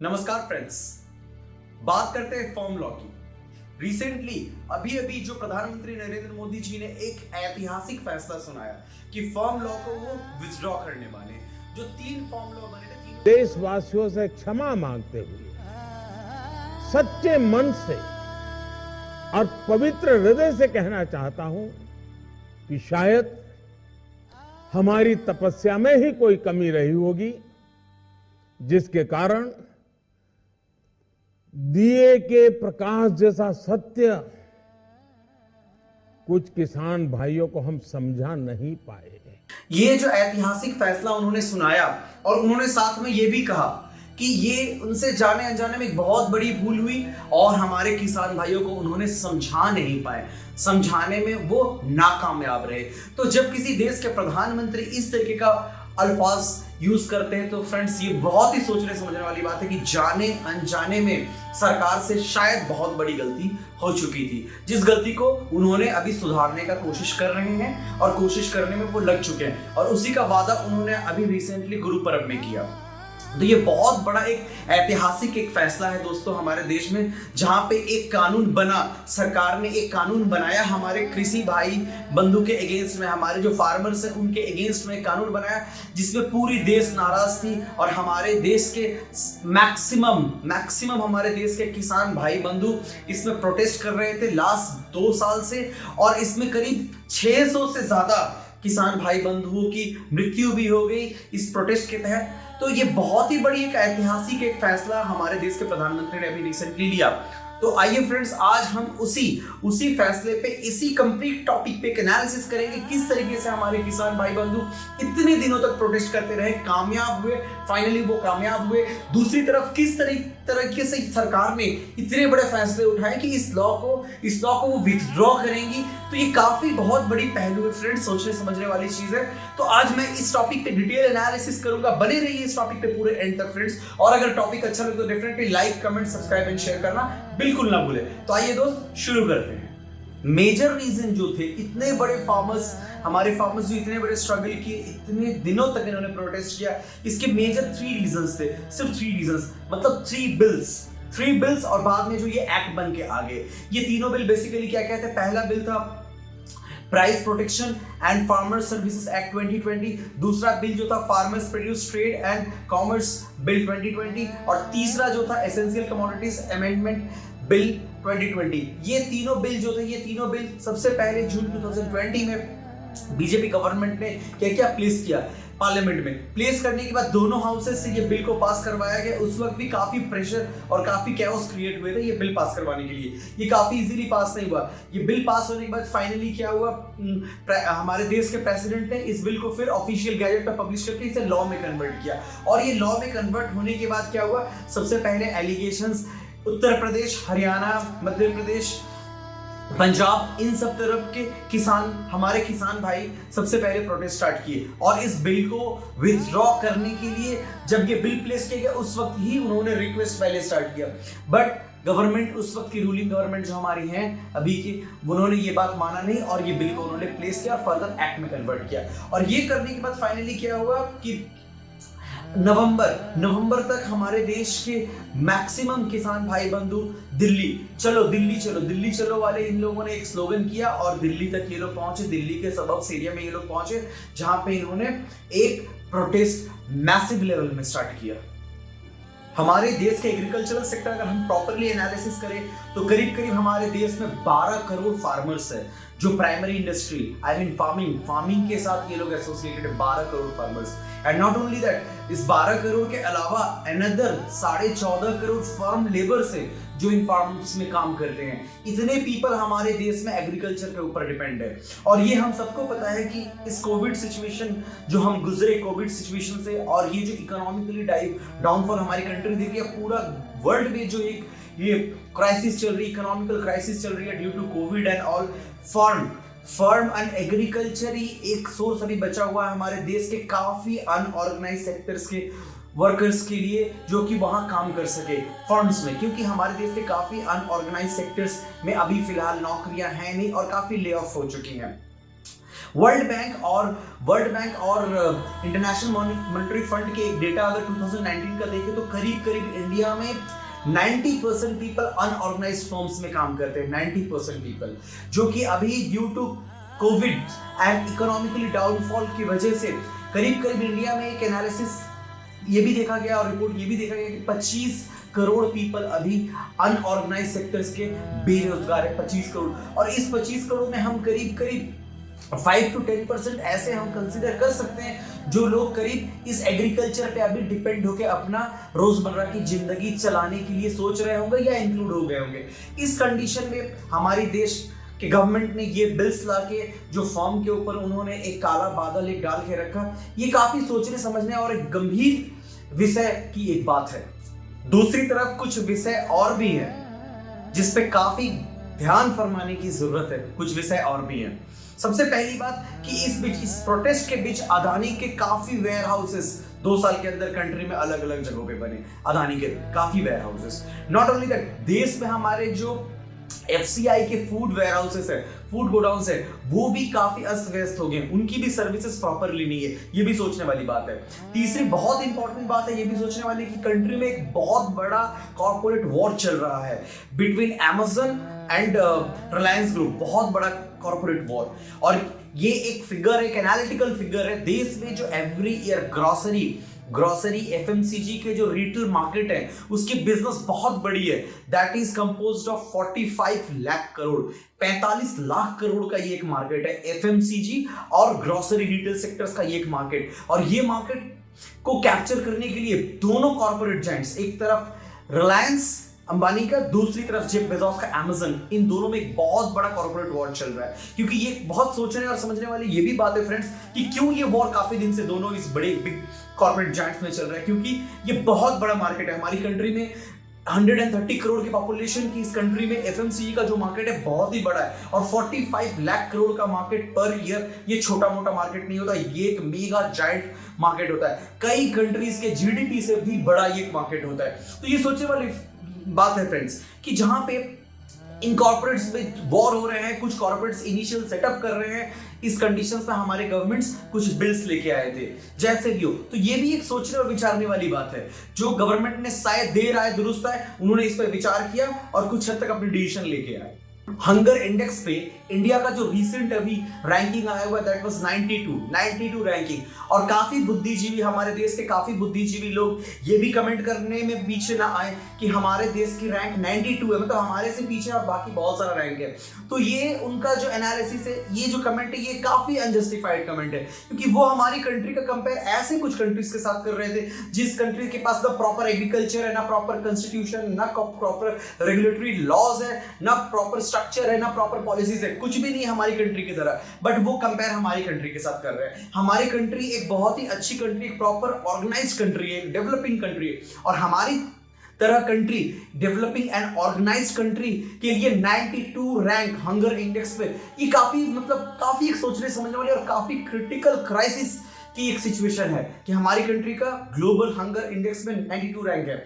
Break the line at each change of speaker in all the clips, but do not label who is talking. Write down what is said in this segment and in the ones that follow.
नमस्कार फ्रेंड्स, बात करते हैं फर्म लॉ की। रिसेंटली अभी जो प्रधानमंत्री नरेंद्र मोदी जी ने एक ऐतिहासिक फैसला सुनाया कि फर्म लॉ को वो विथड्रॉ करने वाले हैं। जो 3 फर्म लॉ बने थे,
देशवासियों से क्षमा मांगते हुए सच्चे मन से और पवित्र हृदय से कहना चाहता हूं कि शायद हमारी तपस्या में ही कोई कमी रही होगी, जिसके कारण दिए के प्रकाश जैसा सत्य कुछ किसान भाइयों को हम समझा नहीं पाए।
ये जो ऐतिहासिक फैसला उन्होंने सुनाया और उन्होंने साथ में ये भी कहा कि ये उनसे जाने अनजाने में एक बहुत बड़ी भूल हुई और हमारे किसान भाइयों को उन्होंने समझा नहीं पाए, समझाने में वो नाकामयाब रहे। तो जब किसी देश के प्रधानमंत्री इस तरीके का अल्फाज यूज करते हैं तो फ्रेंड्स, ये बहुत ही सोचने समझने वाली बात है कि जाने अनजाने में सरकार से शायद बहुत बड़ी गलती हो चुकी थी, जिस गलती को उन्होंने अभी सुधारने का कोशिश कर रहे हैं और कोशिश करने में वो लग चुके हैं और उसी का वादा उन्होंने अभी रिसेंटली गुरु पर्व में किया। तो ये बहुत बड़ा एक ऐतिहासिक एक फैसला है दोस्तों हमारे देश में, जहां पे एक कानून बना, सरकार ने एक कानून बनाया हमारे कृषि भाई बंधु के अगेंस्ट में, हमारे जो फार्मर्स हैं उनके अगेंस्ट में कानून बनाया जिसमें पूरी देश नाराज थी और हमारे देश के मैक्सिमम हमारे देश के किसान भाई बंधु इसमें प्रोटेस्ट कर रहे थे लास्ट 2 साल से, और इसमें करीब 600 से ज्यादा किसान भाई बंधुओं की मृत्यु भी हो गई इस प्रोटेस्ट के तहत। तो ये बहुत ही बड़ी एक ऐतिहासिक एक फैसला हमारे देश के प्रधानमंत्री ने अभी रिसेंटली लिया। तो आइए फ्रेंड्स, आज हम उसी फैसले पे, इसी कंप्लीट टॉपिक पे एक एनालिसिस करेंगे, किस तरीके से हमारे किसान भाई बंधु इतने दिनों तक प्रोटेस्ट करते रहे, कामयाब हुए, फाइनली वो कामयाब हुए। दूसरी तरफ किस तरीके से सरकार ने इतने बड़े फैसले उठाए कि इस लॉ को वो विथड्रॉ करेंगी। तो ये काफी बहुत बड़ी पहलू है फ्रेंड्स, सोचने समझने वाली चीज है। तो आज मैं इस टॉपिक पे डिटेल एनालिसिस करूंगा, बने रहिए इस टॉपिक पे पूरे एंड तक फ्रेंड्स। और अगर टॉपिक अच्छा लगे तो definitely like, comment, subscribe and share करना बिल्कुल ना भूले। तो आइए दोस्त शुरू करते हैं। मेजर रीजन जो थे, इतने बड़े फार्मर्स, हमारे फार्मर्स जो इतने बड़े स्ट्रगल किए, इतने दिनों तक इन्होंने प्रोटेस्ट किया, इसके मेजर 3 रीजंस थे, सिर्फ 3 रीजंस, मतलब 3 बिल्स और बाद में जो ये एक्ट बन के आ गए। ये तीनों बिल बेसिकली क्या कहते हैं? पहला बिल था price protection and farmer services act 2020, दूसरा बिल जो था farmers produce trade and commerce bill 2020, और तीसरा जो था एसेंशियल कमोडिटीज अमेंडमेंट बिल 2020। ये तीनों बिल सबसे पहले जून 2020 में बीजेपी गवर्नमेंट ने क्या प्लेस किया पार्लियामेंट में। प्लेस करने के बाद दोनों हाउसेस से ये बिल को पास करवाया गया। उस वक्त भी काफी प्रेशर और काफी कैओस क्रिएट हुए थे ये बिल पास करवाने के लिए। ये काफी इजीली पास नहीं हुआ। ये बिल पास होने के बाद फाइनली क्या हुआ, हमारे देश के प्रेसिडेंट ने इस बिल को फिर ऑफिशियल गैजेट पर पब्लिश करके इसे लॉ में कन्वर्ट किया। और ये लॉ में कन्वर्ट होने के बाद क्या हुआ, सबसे पहले एलिगेशंस उत्तर प्रदेश, हरियाणा, मध्य प्रदेश, पंजाब, इन सब तरफ के हमारे किसान भाई सबसे पहले प्रोटेस्ट स्टार्ट किए। और इस बिल को विथड्रॉ करने के लिए जब ये बिल प्लेस किया गया उस वक्त ही उन्होंने रिक्वेस्ट पहले स्टार्ट किया। बट गवर्नमेंट, उस वक्त की रूलिंग गवर्नमेंट जो हमारी है अभी की, उन्होंने ये बात माना नहीं और ये बिल को उन्होंने प्लेस किया और फर्दर एक्ट में कन्वर्ट किया। और ये करने के बाद फाइनली क्या हुआ कि नवंबर तक हमारे देश के मैक्सिमम किसान भाई बंधु दिल्ली चलो वाले इन लोगों ने एक स्लोगन किया और दिल्ली तक ये लोग पहुंचे, दिल्ली के सबब्स एरिया में ये लोग पहुंचे, जहां पे इन्होंने एक प्रोटेस्ट मैसिव लेवल में स्टार्ट किया। हमारे देश के एग्रीकल्चरल सेक्टर अगर हम प्रॉपरली एनालिसिस करें तो करीब हमारे देश में 12 करोड़ फार्मर्स है जो primary industry, I mean farming के साथ ये लोग एसोसिएटेड है, 12 crore farmers. And not only that, इस 12 करोड़ के अलावा अनदर 14.5 करोड़ फार्म लेबर्स है जो इन फार्म्स में काम करते हैं। इतने पीपल हमारे देश में एग्रीकल्चर के ऊपर डिपेंड है। और ये हम सबको पता है कि इस कोविड सिचुएशन जो हम गुजरे, कोविड सिचुएशन से, और ये जो इकोनॉमिकली डाउनफॉल हमारी कंट्री देखी है, पूरा वर्ल्ड में जो एक ये क्राइसिस चल रही है, इकोनॉमिकल क्राइसिस चल रही है due to COVID and all, farm and agriculture ही एक सोर्स अभी बचा हुआ है हमारे देश के काफी अनऑर्गेनाइज सेक्टर्स के वर्कर्स के लिए, जो कि वहां काम कर सके फर्म्स में, क्योंकि हमारे देश के काफी अनऑर्गेनाइज सेक्टर्स में अभी फिलहाल नौकरियां हैं नहीं और काफी ले ऑफ हो चुकी हैं। वर्ल्ड बैंक और इंटरनेशनल मॉनेटरी फंड के एक डेटा अगर 2019 का देखें तो करीब करीब इंडिया में 90% पीपल अनऑर्गेनाइज्ड फॉर्म्स में काम करते हैं। 90% पीपल, जो कि अभी due to COVID and economically downfall की वजह से करीब करीब इंडिया में एक एनालिसिस ये भी देखा गया और रिपोर्ट ये भी देखा गया कि 25 करोड़ पीपल अभी अनऑर्गेनाइज्ड सेक्टर्स के बेरोजगार है। 25 करोड़, और इस 25 करोड़ में हम करीब करीब 5 to 10% ऐसे हम कंसीडर कर सकते हैं जो लोग करीब इस एग्रीकल्चर पे अभी डिपेंड होकर अपना रोजमर्रा की जिंदगी चलाने के लिए सोच रहे होंगे या इंक्लूड हो गए होंगे। इस कंडीशन में हमारी देश कि गवर्नमेंट ने ये बिल्स लाके जो फॉर्म के ऊपर उन्होंने एक काला बादल एक डाल के रखा, ये काफी सोचने समझने और एक गंभीर विषय की एक बात है। दूसरी तरफ कुछ विषय और भी है जिस पे काफी ध्यान फरमाने की जरूरत है। कुछ विषय और भी हैं। सबसे पहली बात कि इस प्रोटेस्ट के बीच अदानी के काफी वेयर हाउसेस 2 साल के अंदर कंट्री में अलग अलग जगहों पे बने। अदानी के काफी warehouses, not only that, देश में हमारे जो FCI के फूड वेयर हाउसेस है, फूड गोडाउन्स है, वो भी काफी अस्त व्यस्त हो गए, उनकी भी सर्विसेज प्रॉपरली नहीं है। ये भी सोचने वाली बात है। तीसरी बहुत इंपॉर्टेंट बात है, ये भी सोचने वाली कि कंट्री में एक बहुत बड़ा कॉर्पोरेट वॉर चल रहा है between Amazon and Reliance group. बहुत बड़ा कॉर्पोरेट वॉर, और ये एक फिगर, एक एनालिटिकल फिगर है। देश में जो एवरी ईयर ग्रोसरी FMCG के जो रिटेल मार्केट है उसकी बिजनेस बहुत बड़ी है। That is composed of 45 lakh crore, 45 lakh crore का ये एक मार्केट है। FMCG और ग्रोसरी रिटेल सेक्टर्स का ये एक मार्केट, और ये मार्केट को कैप्चर करने के लिए दोनों कॉर्पोरेट जायंट्स, एक तरफ रिलायंस अंबानी का, दूसरी तरफ जेफ बेजोस का Amazon, इन दोनों में एक बहुत बड़ा कॉर्पोरेट वॉर चल रहा है। क्योंकि ये बहुत सोचने और समझने वाली ये भी बात है फ्रेंड्स कि क्यों ये वॉर काफी दिन से दोनों इस बड़े बिग कॉर्पोरेट जायंट्स में चल रहा है। क्योंकि ये बहुत बड़ा मार्केट है। हमारी कंट्री में 130 करोड़ की पॉपुलेशन की इस कंट्री में FMCG का जो मार्केट है बहुत ही बड़ा है, और 45 लाख करोड़ का मार्केट पर ईयर ये छोटा मोटा मार्केट नहीं होता, ये एक मेगा जायंट मार्केट होता है। कई कंट्रीज के GDP से भी बड़ा ये मार्केट होता है। तो ये सोचने वाली बात है फ्रेंड्स कि जहां पे इन कॉर्पोरेट्स में वॉर हो रहे हैं, कुछ कॉर्पोरेट्स इनिशियल सेटअप कर रहे हैं, इस कंडीशंस में हमारे गवर्नमेंट्स कुछ बिल्स लेके आए थे। जैसे भी हो, तो ये भी एक सोचने और विचारने वाली बात है। जो गवर्नमेंट ने शायद देर आए दुरुस्त आए, उन्होंने इस पर विचार किया और कुछ हद तक अपनी डिसीजन लेके आए। हंगर इंडेक्स पे इंडिया का जो रिसेंट अभी रैंकिंग आया हुआ दैट वाज 92 रैंकिंग, और काफी बुद्धिजीवी, हमारे देश के काफी बुद्धिजीवी लोग ये भी कमेंट करने में पीछे ना आए कि हमारे देश की रैंक 92 है, मतलब हमारे से पीछे और बाकी बहुत सारा रैंक है। तो ये उनका जो एनालिसिस है, ये जो कमेंट है, ये काफी अनजस्टिफाइड कमेंट है, क्योंकि वो हमारी कंट्री का कंपेयर ऐसे कुछ कंट्रीज के साथ कर रहे थे जिस कंट्री के पास ना प्रॉपर एग्रीकल्चर है, ना प्रॉपर कॉन्स्टिट्यूशन, ना प्रॉपर रेगुलेटरी लॉज है, ना प्रॉपर स्ट्रक्चर है, ना प्रॉपर पॉलिसीज है, कुछ भी नहीं हमारी कंट्री की तरह। बट वो कंपेयर हमारी कंट्री के साथ कर रहे हैं। हमारी कंट्री एक बहुत ही अच्छी कंट्री, एक प्रॉपर ऑर्गेनाइज्ड कंट्री है, एक डेवलपिंग कंट्री है, और हमारी तरह country, developing and organised country के लिए 92 रैंक हंगर इंडेक्स पे, ये काफी एक सोचने समझने वाली और काफी क्रिटिकल क्राइसिस की एक सिचुएशन है कि हमारी कंट्री का ग्लोबल हंगर इंडेक्स में 92 रैंक है।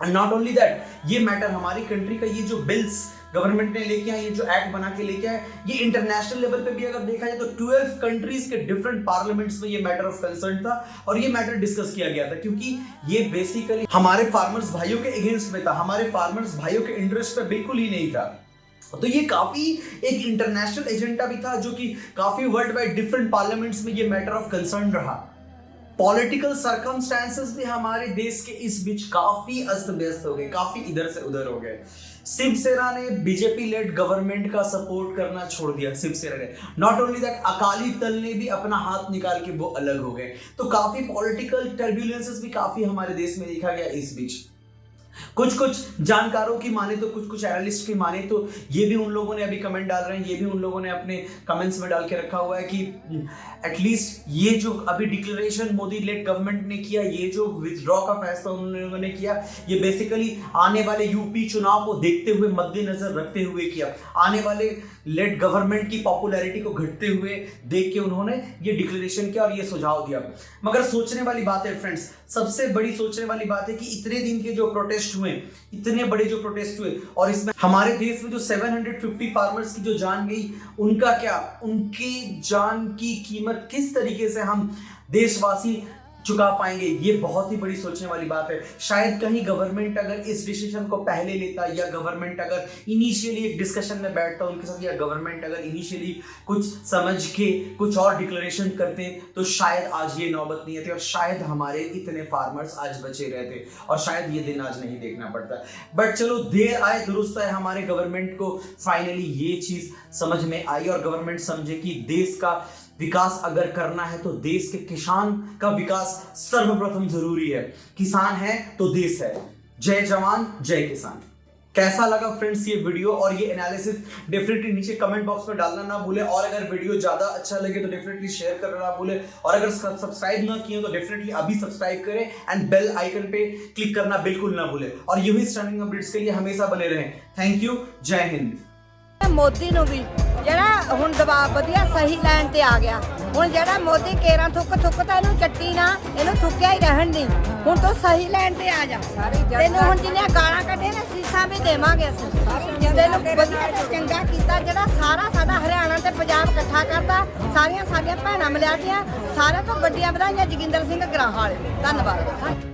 एंड नॉट ओनली दैट, ये मैटर हमारी कंट्री का, ये जो बिल्स गवर्नमेंट ने लेके आए, ये जो एक्ट बना के लेके आए, ये इंटरनेशनल लेवल पे भी अगर देखा जाए तो 12 कंट्रीज के डिफरेंट पार्लियामेंट्स में ये मैटर ऑफ कंसर्न था और ये मैटर डिस्कस किया गया था, क्योंकि ये बेसिकली हमारे फार्मर्स भाइयों के अगेंस्ट में था, हमारे फार्मर्स भाइयों के इंटरेस्ट पे बिल्कुल ही नहीं था। तो ये काफी एक इंटरनेशनल एजेंडा भी था जो कि काफी वर्ल्ड वाइड डिफरेंट पार्लियामेंट्स में ये मैटर ऑफ कंसर्न रहा। पॉलिटिकल सर्कमस्टेंसेस भी हमारे देश के इस बीच काफी अस्त व्यस्त हो गए, काफी इधर से उधर हो गए। शिवसेना ने बीजेपी लेड गवर्नमेंट का सपोर्ट करना छोड़ दिया, शिवसेना ने। Not only that, Akali Dal ने भी अपना हाथ निकाल के वो अलग हो गए। तो काफी पॉलिटिकल टर्ब्यूलेंसेस भी काफी हमारे देश में देखा गया इस बीच। कुछ जानकारों की माने तो, कुछ एनालिस्ट की माने तो, ये भी उन लोगों ने अभी कमेंट डाल रहे हैं, ये भी उन लोगों ने अपने कमेंट्स में डाल के रखा हुआ है कि एटलीस्ट ये जो अभी डिक्लेरेशन मोदी लेड गवर्नमेंट ने किया, ये जो विथड्रॉ का फैसला उन लोगों ने किया, ये बेसिकली आने वाले यूपी चुनाव को देखते हुए, मद्देनजर रखते हुए किया। आने वाले लेड गवर्नमेंट की पॉपुलैरिटी को घटते हुए देख के उन्होंने ये डिक्लेरेशन किया और ये सुझाव दिया। मगर सोचने वाली बात है फ्रेंड्स, सबसे बड़ी सोचने वाली बात है कि इतने दिन के जो प्रोटेस्ट हुए, इतने बड़े जो प्रोटेस्ट हुए, और इसमें हमारे देश में जो 750 फार्मर्स की जो जान गई, उनका क्या, उनकी जान की कीमत किस तरीके से हम देशवासी चुका पाएंगे, ये बहुत ही बड़ी सोचने वाली बात है। शायद कहीं गवर्नमेंट अगर इस डिसीजन को पहले लेता, या गवर्नमेंट अगर इनिशियली एक डिस्कशन में बैठता उनके साथ, या गवर्नमेंट अगर इनिशियली कुछ समझ के कुछ और डिक्लेरेशन करते, तो शायद आज ये नौबत नहीं आती और शायद हमारे इतने फार्मर्स आज बचे रहते और शायद ये दिन आज नहीं देखना पड़ता। बट चलो, देर आए दुरुस्त आए, हमारे गवर्नमेंट को फाइनली ये चीज समझ में आई और गवर्नमेंट समझे कि देश का विकास अगर करना है तो देश के किसान का विकास सर्वप्रथम जरूरी है। किसान है तो देश है। जय जवान जय किसान। कैसा लगा फ्रेंड्स ये वीडियो और ये एनालिसिस, डेफिनेटली नीचे कमेंट बॉक्स में डालना ना भूले, और अगर वीडियो ज्यादा अच्छा लगे तो डेफिनेटली शेयर करना ना भूले, और अगर सब्सक्राइब ना किए तो डेफिनेटली अभी सब्सक्राइब करें एंड बेल आइकन पे क्लिक करना बिल्कुल ना भूले, और यूं ही स्टर्निंग अपडेट्स के लिए हमेशा बने रहें। थैंक यू, जय हिंद।
ਮੋਦੀ ਨੂੰ ਵੀ ਜਿਹੜਾ ਹੁਣ ਦਬਾਅ ਵਧੀਆ ਸਹੀ ਲਾਈਨ ਤੇ ਆ ਗਿਆ। ਹੁਣ ਜਿਹੜਾ ਮੋਦੀ ਕੇਰਾਂ ਥੁੱਕ ਤਾਂ ਇਹਨੂੰ ਚੱਟੀ ਨਾ, ਇਹਨੂੰ ਥੁੱਕਿਆ ਹੀ ਰਹਿਣ ਦੀ। ਹੁਣ ਤੂੰ ਸਹੀ ਲਾਈਨ ਤੇ ਆ ਜਾ। ਤੈਨੂੰ ਹੁਣ ਜਿੰਨੀਆਂ ਗਾਲਾਂ ਕੱਢੇ ਨੇ ਸੀਸਾਂ ਵੀ ਦੇਵਾਂਗੇ ਅਸੀਂ। ਤੈਨੂੰ ਵਧੀਆ ਤੇ ਚੰਗਾ ਕੀਤਾ, ਜਿਹੜਾ ਸਾਰਾ ਸਾਡਾ ਹਰਿਆਣਾ ਤੇ ਪੰਜਾਬ ਇਕੱਠਾ ਕਰਤਾ, ਸਾਰੀਆਂ ਸਾਡੀਆਂ ਭੈਣਾਂ ਮਿਲਿਆ ਦੀਆਂ। ਸਾਰਿਆਂ ਤੋਂ ਵੱਡੀਆਂ ਵਧਾਈਆਂ ਜੋਗਿੰਦਰ ਸਿੰਘ ਗਰਾਹਾਂ ਵਾਲੇ। ਧੰਨਵਾਦ।